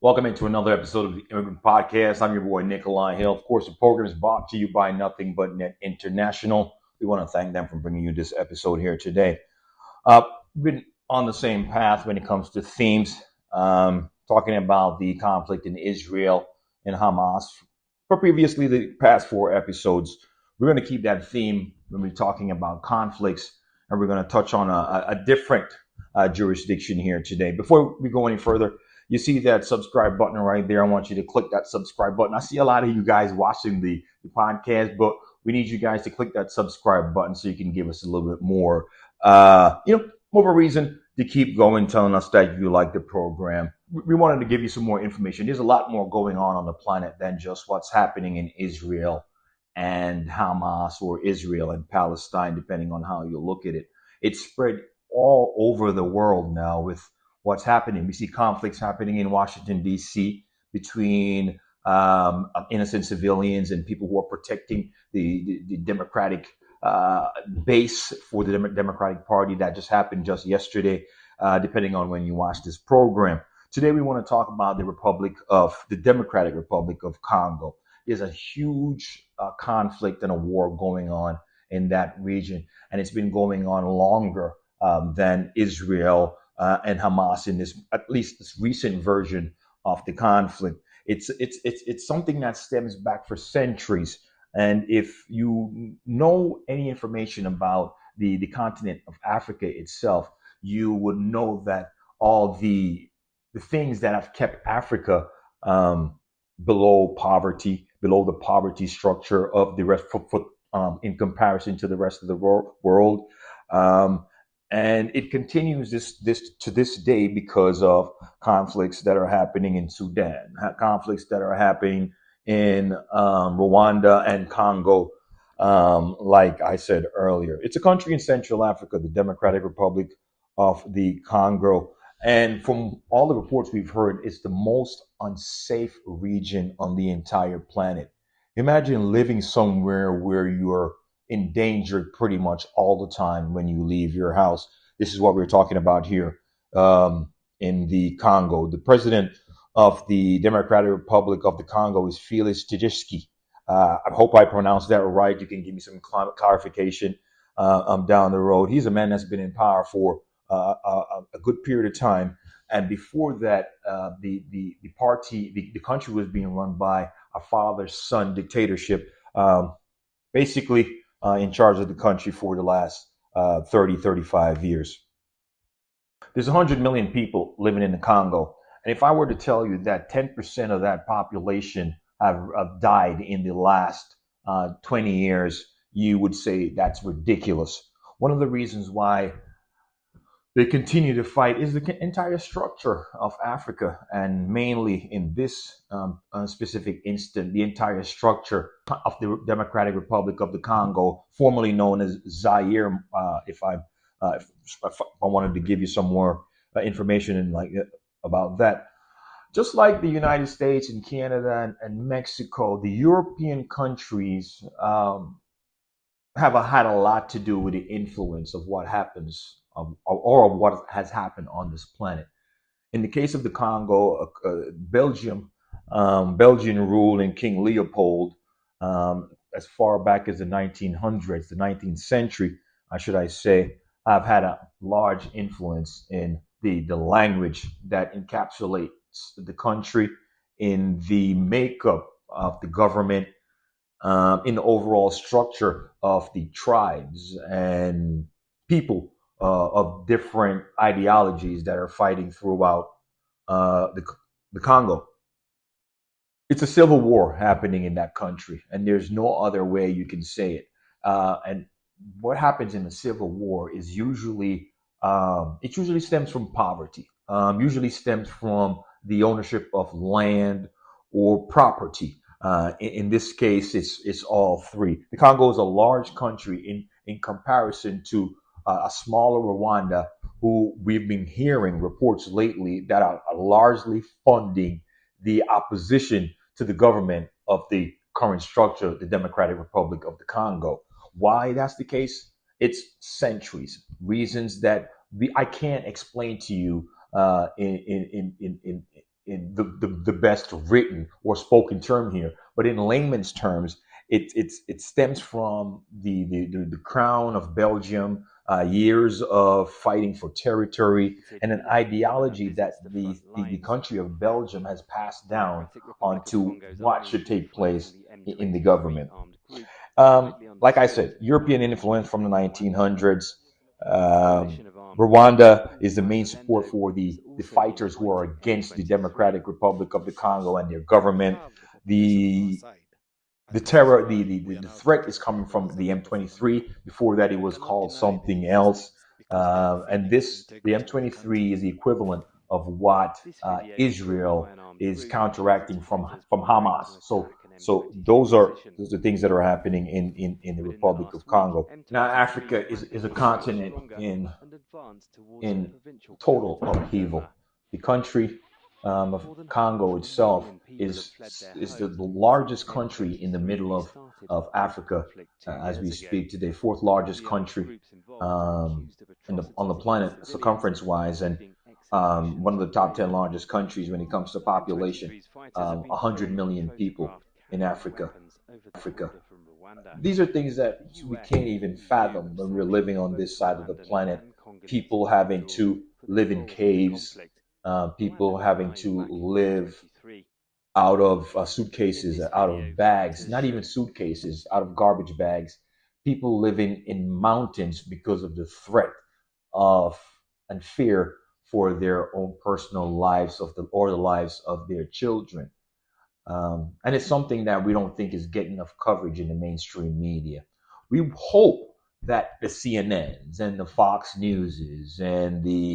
Welcome into another episode of the Immigrant Podcast. I'm your boy Nikolai Hill. Of course, the program is brought to you by Nothing But Net International. We want to thank them for bringing you this episode here today. We've been on the same path when it comes to themes, talking about the conflict in Israel and Hamas. For previously the past four episodes, we're going to keep that theme when we're talking about conflicts, and we're going to touch on a different jurisdiction here today. Before we go any further, you see that subscribe button right there. I want you to click that subscribe button. I see a lot of you guys watching the podcast, but we need you guys to click that subscribe button so you can give us a little bit more, more of a reason to keep going, telling us that you like the program. We wanted to give you some more information. There's a lot more going on the planet than just what's happening in Israel and Hamas, or Israel and Palestine, depending on how you look at it. It's spread all over the world now with what's happening. We see conflicts happening in Washington, D.C. between innocent civilians and people who are protecting the Democratic base for the Democratic Party. That just happened just yesterday, depending on when you watch this program. Today, we want to talk about the Democratic Republic of Congo. There's a huge conflict and a war going on in that region, and it's been going on longer than Israel and Hamas in at least this recent version of the conflict. It's something that stems back for centuries. And if you know any information about the continent of Africa itself, you would know that all the things that have kept Africa below the poverty structure of the rest in comparison to the rest of the world. And it continues this to this day because of conflicts that are happening in Sudan, conflicts that are happening in Rwanda and Congo. Like I said earlier, it's a country in Central Africa, the Democratic Republic of the Congo. And from all the reports we've heard, it's the most unsafe region on the entire planet. Imagine living somewhere where you're endangered pretty much all the time when you leave your house. This is what we're talking about here in the Congo. The president of the Democratic Republic of the Congo is Felix Tshisekedi. I hope I pronounced that right. You can give me some clarification down the road. He's a man that's been in power for a good period of time. And before that, the country was being run by a father-son dictatorship, basically in charge of the country for the last 35 years. There's 100 million people living in the Congo. And if I were to tell you that 10% of that population have died in the last 20 years, you would say that's ridiculous. One of the reasons why they continue to fight is the entire structure of Africa, and mainly in this specific instant, the entire structure of the Democratic Republic of the Congo, formerly known as Zaire. If I wanted to give you some more information about that, just like the United States and Canada and Mexico, the European countries have had a lot to do with the influence of what happens or what has happened on this planet. In the case of the Congo, Belgian rule in King Leopold, as far back as the 1900s, the 19th century, should I say, have had a large influence in the language that encapsulates the country, in the makeup of the government, in the overall structure of the tribes and people of different ideologies that are fighting throughout the Congo. It's a civil war happening in that country, and there's no other way you can say it. And what happens in a civil war is it usually stems from poverty, usually stems from the ownership of land or property. In this case, it's all three. The Congo is a large country in comparison to a smaller Rwanda, who we've been hearing reports lately that are largely funding the opposition to the government of the current structure, the Democratic Republic of the Congo. Why that's the case? It's centuries, reasons that I can't explain to you the best written or spoken term here, but in layman's terms, it stems from the crown of Belgium, years of fighting for territory, and an ideology that the country of Belgium has passed down onto what should take place in the government. Like I said, European influence from the 1900s. Um, Rwanda is the main support for the fighters who are against the Democratic Republic of the Congo and their government. The the terror, the threat is coming from the M23. Before that, it was called something else. And the M23 is the equivalent of what Israel is counteracting from Hamas. So those are things that are happening in the Republic of Congo. Now, Africa is a continent in total upheaval. The country of Congo itself is the largest country in the middle of Africa as we speak today, fourth largest country on the planet circumference wise, and one of the top 10 largest countries when it comes to population, 100 million people in Africa. Africa. These are things that we can't even fathom when we're living on this side of the planet. People having to live in caves, people having to live out of suitcases, out of bags, not even suitcases, out of garbage bags. People living in mountains because of the threat of and fear for their own personal lives or the lives of their children. And it's something that we don't think is getting enough coverage in the mainstream media. We hope that the CNNs and the Fox Newses and the